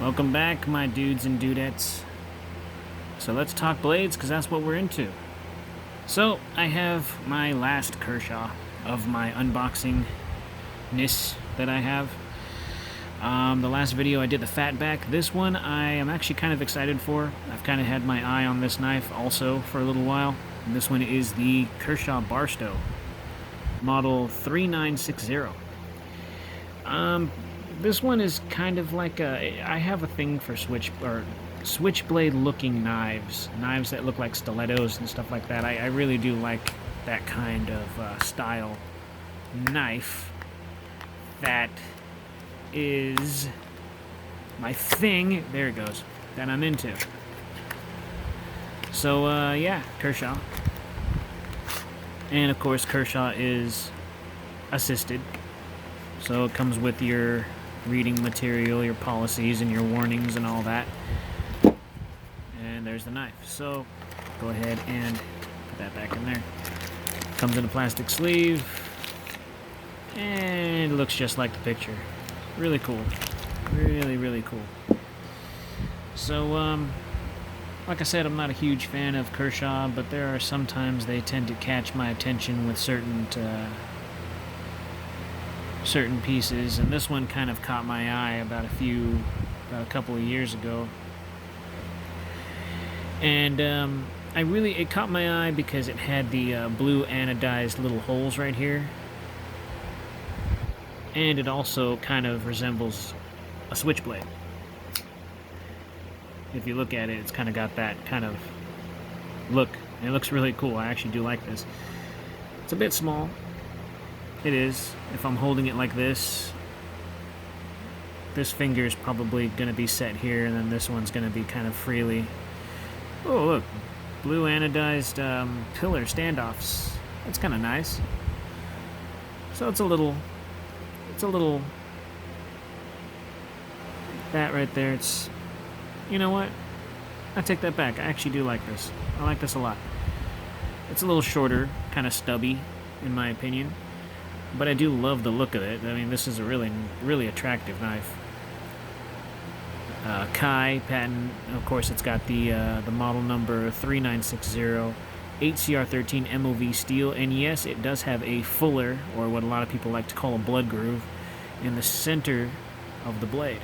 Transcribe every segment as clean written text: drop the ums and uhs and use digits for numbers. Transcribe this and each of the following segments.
Welcome back, my dudes and dudettes. So let's talk blades, because that's what we're into. So, I have my last Kershaw of my unboxing-ness that I have. The last video I did the fatback. This one I am actually kind of excited for. I've kind of had my eye on this knife also for a little while. And this one is the Kershaw Barstow, model 3960. This one is kind of like I have a thing for switchblade looking knives that look like stilettos and stuff like that. I really do like that kind of style knife. That is my thing. There it goes. That I'm into. So yeah, Kershaw. And of course Kershaw is assisted. So it comes with your reading material, your policies, and your warnings and all that. And there's the knife. So go ahead and put that back in there. Comes in a plastic sleeve. And it looks just like the picture. Really cool. Really, really cool. So, like I said, I'm not a huge fan of Kershaw, but there are sometimes they tend to catch my attention with certain pieces, and this one kind of caught my eye about a couple of years ago. And it caught my eye because it had the blue anodized little holes right here, and it also kind of resembles a switchblade. If you look at it, it's kind of got that kind of look, and it looks really cool. I actually do like this. It's a bit small. It is. If I'm holding it like this finger is probably going to be set here, and then this one's going to be kind of freely. Oh, look. Blue anodized pillar standoffs. That's kind of nice. So it's a little... That right there, it's... You know what? I take that back. I actually do like this. I like this a lot. It's a little shorter, kind of stubby, in my opinion. But I do love the look of it. I mean, this is a really, really attractive knife. Kai patent, of course, it's got the model number 3960, 8CR13 MOV steel, and yes, it does have a fuller, or what a lot of people like to call a blood groove, in the center of the blade.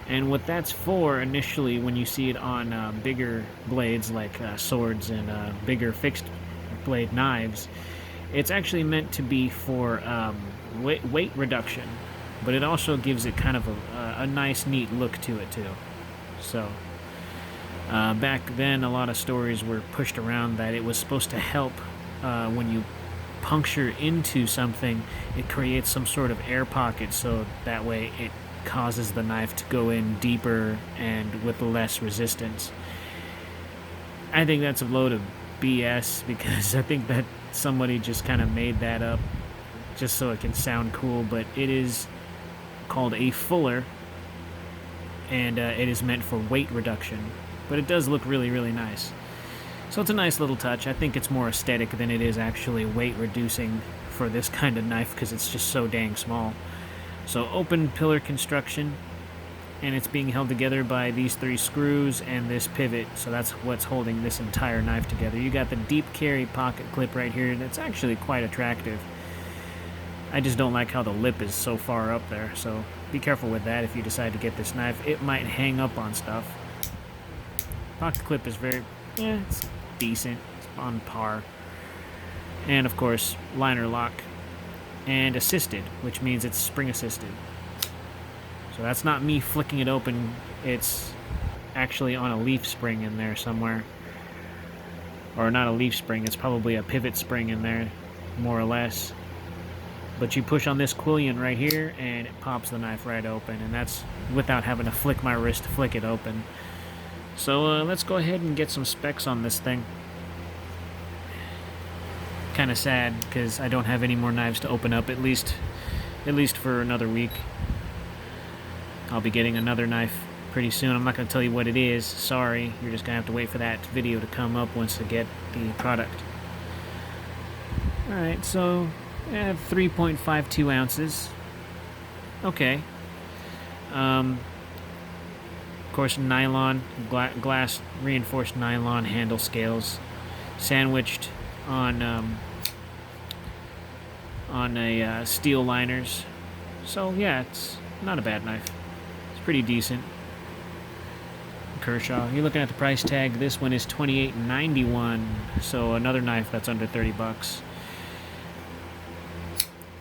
And what that's for, initially, when you see it on bigger blades like swords and bigger fixed blade knives, it's actually meant to be for weight reduction, but it also gives it kind of a nice, neat look to it too. So back then, a lot of stories were pushed around that it was supposed to help when you puncture into something, it creates some sort of air pocket, so that way it causes the knife to go in deeper and with less resistance. I think that's a load of BS, because I think that somebody just kind of made that up just so it can sound cool, but it is called a fuller, and it is meant for weight reduction, but it does look really, really nice. So it's a nice little touch. I think it's more aesthetic than it is actually weight reducing for this kind of knife, because it's just so dang small. So open pillar construction, and it's being held together by these 3 screws and this pivot, so that's what's holding this entire knife together. You got the deep carry pocket clip right here that's actually quite attractive. I just don't like how the lip is so far up there, so be careful with that if you decide to get this knife. It might hang up on stuff. Pocket clip is it's decent. It's on par. And of course, liner lock. And assisted, which means it's spring assisted. So that's not me flicking it open, it's actually on a leaf spring in there somewhere. Or not a leaf spring, it's probably a pivot spring in there, more or less. But you push on this quillion right here, and it pops the knife right open, and that's without having to flick my wrist to flick it open. So let's go ahead and get some specs on this thing. Kind of sad, because I don't have any more knives to open up, at least for another week. I'll be getting another knife pretty soon. I'm not going to tell you what it is. Sorry, you're just going to have to wait for that video to come up once I get the product. Alright, so I have 3.52 ounces. Okay. Of course, nylon, glass reinforced nylon handle scales, sandwiched on steel liners. So yeah, it's not a bad knife. It's pretty decent. Kershaw. You're looking at the price tag. This one is $28.91. So another knife that's under $30.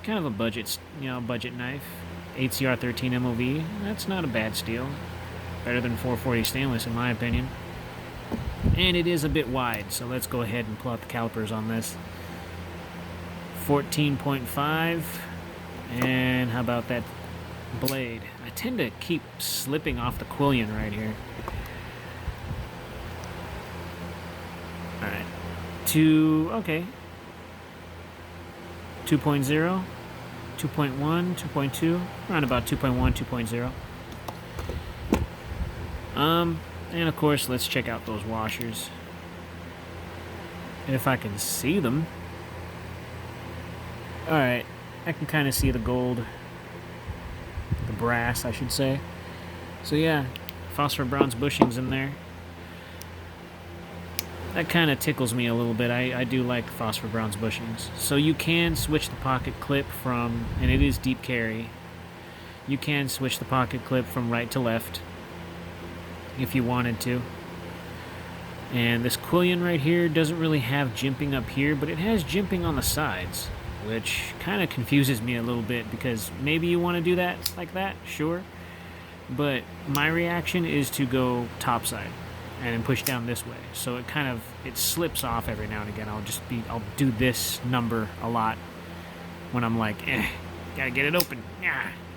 Kind of a budget, budget knife. 8CR 13 MOV. That's not a bad steal. Better than 440 stainless in my opinion. And it is a bit wide, so let's go ahead and pull out the calipers on this. 14.5. And how about that blade? I tend to keep slipping off the quillion right here. Alright. Okay. 2.0, 2.1, 2.2, around about 2.1, 2.0. And of course, let's check out those washers. If I can see them. Alright, I can kind of see the gold, the brass, I should say. So yeah, phosphor bronze bushings in there. That kind of tickles me a little bit. I do like phosphor bronze bushings. So you can switch the pocket clip from, and it is deep carry, you can switch the pocket clip from right to left if you wanted to. And this quillion right here doesn't really have jimping up here, but it has jimping on the sides, which kind of confuses me a little bit, because maybe you want to do that like that, sure. But my reaction is to go topside and then push down this way. So it slips off every now and again. I'll do this number a lot when I'm like, gotta get it open,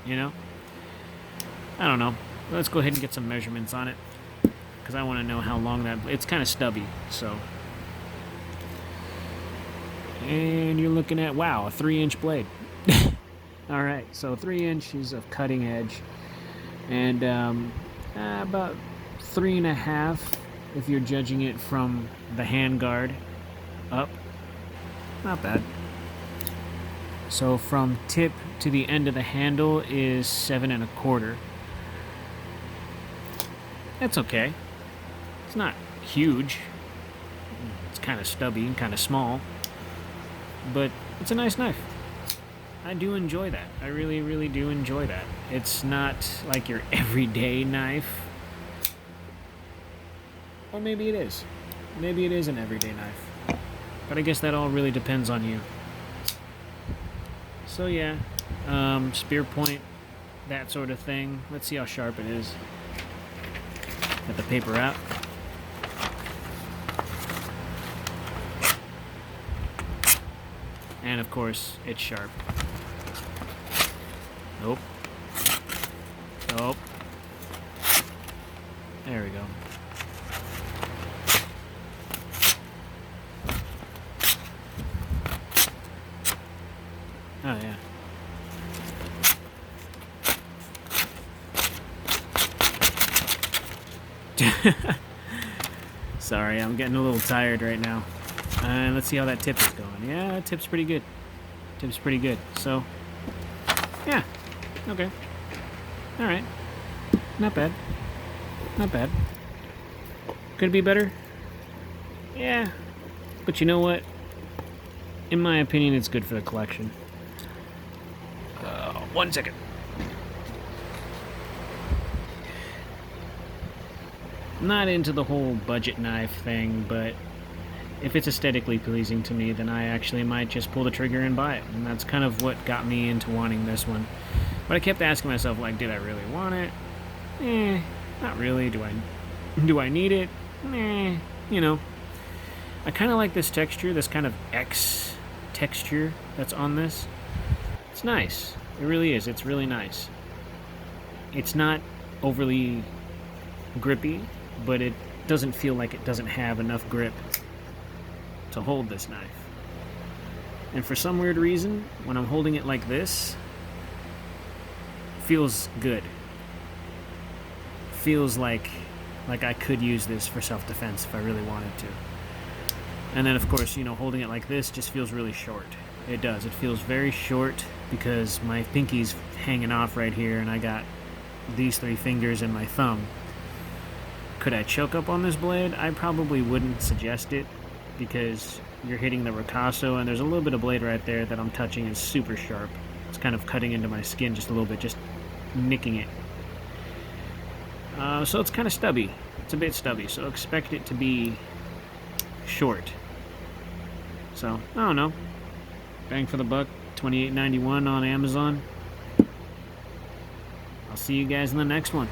you know? I don't know. Let's go ahead and get some measurements on it, because I want to know how long it's kind of stubby, so. And you're looking at, wow, a 3-inch blade. All right, so 3 inches of cutting edge, and about 3.5 if you're judging it from the handguard up. Not bad. So from tip to the end of the handle is 7.25. That's okay. It's not huge. It's kind of stubby and kind of small, but it's a nice knife. I do enjoy that. I really, really do enjoy that. It's not like your everyday knife. Or maybe it is. Maybe it is an everyday knife. But I guess that all really depends on you. So yeah, spear point, that sort of thing. Let's see how sharp it is. Get the paper out. And of course, it's sharp. Nope. Nope. There we go. Oh yeah. Sorry, I'm getting a little tired right now. And let's see how that tip is going. Yeah, that tip's pretty good. Tip's pretty good. So, yeah. Okay. Alright. Not bad. Not bad. Could it be better? Yeah. But you know what? In my opinion, it's good for the collection. 1 second. Not into the whole budget knife thing, but if it's aesthetically pleasing to me, then I actually might just pull the trigger and buy it. And that's kind of what got me into wanting this one. But I kept asking myself, like, did I really want it? Not really. Do I need it? You know. I kind of like this texture, this kind of X texture that's on this. It's nice. It really is. It's really nice. It's not overly grippy, but it doesn't feel like it doesn't have enough grip to hold this knife. And for some weird reason, when I'm holding it like this, it feels good. Feels like I could use this for self-defense if I really wanted to. And then of course, holding it like this just feels really short. It does. It feels very short because my pinky's hanging off right here and I got these 3 fingers and my thumb. Could I choke up on this blade? I probably wouldn't suggest it, because you're hitting the ricasso, and there's a little bit of blade right there that I'm touching is super sharp. It's kind of cutting into my skin just a little bit, just nicking it. So it's kind of stubby. It's a bit stubby, so expect it to be short. So, I don't know. Bang for the buck, $28.91 on Amazon. I'll see you guys in the next one.